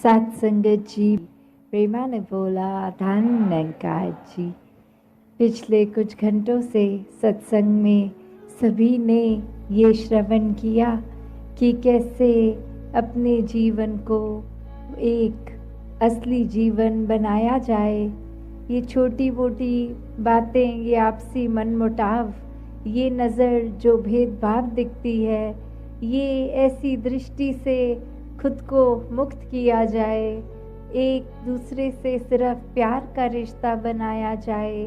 सत्संगत जी, प्रेमानंद बोला धन निरंकार जी। पिछले कुछ घंटों से सत्संग में सभी ने ये श्रवण किया कि कैसे अपने जीवन को एक असली जीवन बनाया जाए। ये छोटी मोटी बातें, ये आपसी मनमुटाव, ये नज़र जो भेदभाव दिखती है, ये ऐसी दृष्टि से खुद को मुक्त किया जाए, एक दूसरे से सिर्फ प्यार का रिश्ता बनाया जाए,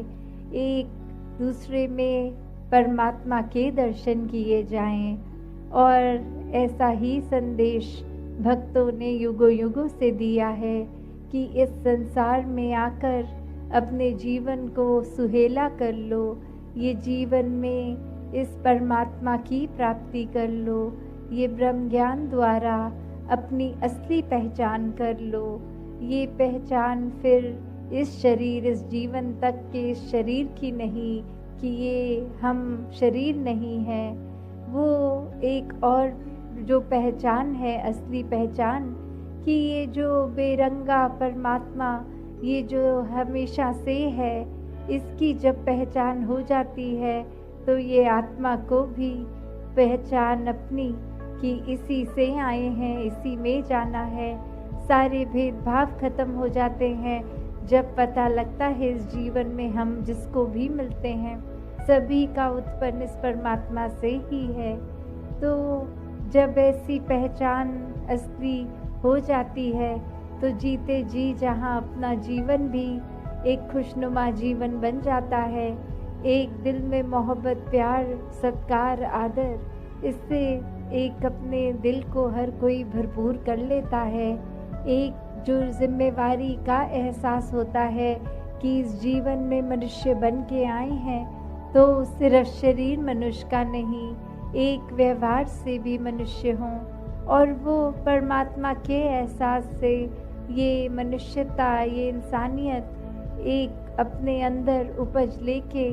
एक दूसरे में परमात्मा के दर्शन किए जाएं। और ऐसा ही संदेश भक्तों ने युगों युगों से दिया है कि इस संसार में आकर अपने जीवन को सुहेला कर लो, ये जीवन में इस परमात्मा की प्राप्ति कर लो, ये ब्रह्म ज्ञान द्वारा अपनी असली पहचान कर लो। ये पहचान फिर इस शरीर, इस जीवन तक के इस शरीर की नहीं कि ये हम शरीर नहीं है, वो एक और जो पहचान है, असली पहचान, कि ये जो बेरंगा परमात्मा, ये जो हमेशा से है, इसकी जब पहचान हो जाती है तो ये आत्मा को भी पहचान अपनी कि इसी से आए हैं, इसी में जाना है। सारे भेदभाव खत्म हो जाते हैं जब पता लगता है इस जीवन में हम जिसको भी मिलते हैं सभी का उत्पन्न इस परमात्मा से ही है। तो जब ऐसी पहचान असली हो जाती है तो जीते जी जहाँ अपना जीवन भी एक खुशनुमा जीवन बन जाता है, एक दिल में मोहब्बत, प्यार, सत्कार, आदर, इससे एक अपने दिल को हर कोई भरपूर कर लेता है। एक जो जिम्मेवारी का एहसास होता है कि इस जीवन में मनुष्य बन के आए हैं तो सिर्फ शरीर मनुष्य का नहीं, एक व्यवहार से भी मनुष्य हों, और वो परमात्मा के एहसास से ये मनुष्यता, ये इंसानियत एक अपने अंदर उपज लेके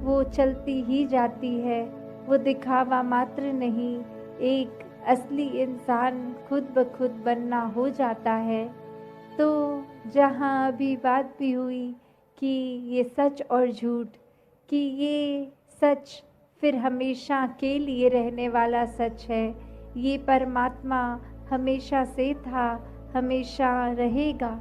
वो चलती ही जाती है। वो दिखावा मात्र नहीं, एक असली इंसान खुद ब खुद बनना हो जाता है। तो जहाँ अभी बात भी हुई कि ये सच और झूठ, कि ये सच फिर हमेशा के लिए रहने वाला सच है, ये परमात्मा हमेशा से था, हमेशा रहेगा,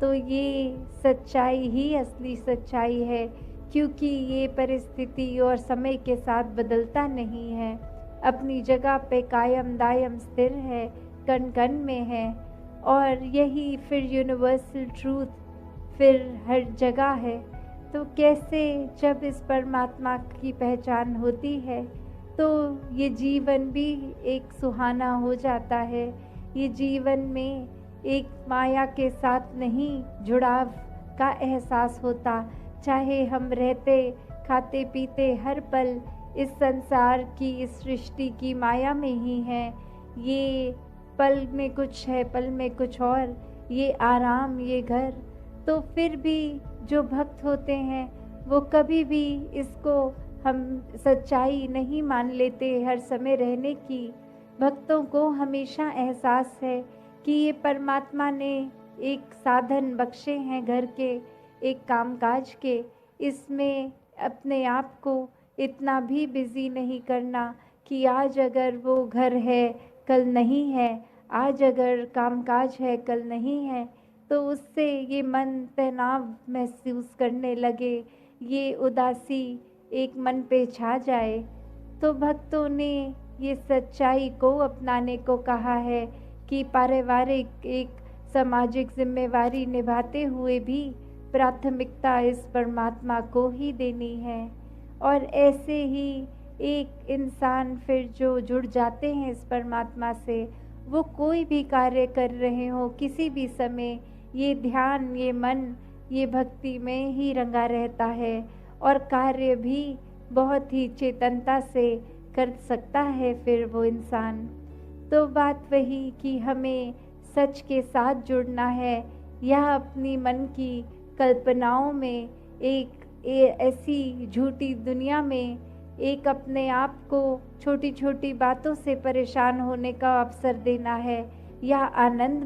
तो ये सच्चाई ही असली सच्चाई है, क्योंकि ये परिस्थिति और समय के साथ बदलता नहीं है, अपनी जगह पे कायम दायम स्थिर है, कण कण में है। और यही फिर यूनिवर्सल ट्रूथ फिर हर जगह है। तो कैसे जब इस परमात्मा की पहचान होती है तो ये जीवन भी एक सुहाना हो जाता है। ये जीवन में एक माया के साथ नहीं जुड़ाव का एहसास होता, चाहे हम रहते खाते पीते हर पल इस संसार की, इस सृष्टि की माया में ही हैं। ये पल में कुछ है, पल में कुछ और, ये आराम, ये घर। तो फिर भी जो भक्त होते हैं वो कभी भी इसको हम सच्चाई नहीं मान लेते हर समय रहने की। भक्तों को हमेशा एहसास है कि ये परमात्मा ने एक साधन बख्शे हैं घर के, एक कामकाज के, इसमें अपने आप को इतना भी बिजी नहीं करना कि आज अगर वो घर है कल नहीं है, आज अगर कामकाज है कल नहीं है, तो उससे ये मन तनाव महसूस करने लगे, ये उदासी एक मन पे छा जाए। तो भक्तों ने ये सच्चाई को अपनाने को कहा है कि पारिवारिक एक सामाजिक जिम्मेवारी निभाते हुए भी प्राथमिकता इस परमात्मा को ही देनी है। और ऐसे ही एक इंसान फिर जो जुड़ जाते हैं इस परमात्मा से, वो कोई भी कार्य कर रहे हो किसी भी समय, ये ध्यान, ये मन, ये भक्ति में ही रंगा रहता है और कार्य भी बहुत ही चेतनता से कर सकता है फिर वो इंसान। तो बात वही कि हमें सच के साथ जुड़ना है या अपनी मन की कल्पनाओं में एक ऐसी झूठी दुनिया में एक अपने आप को छोटी छोटी बातों से परेशान होने का अवसर देना है, या आनंद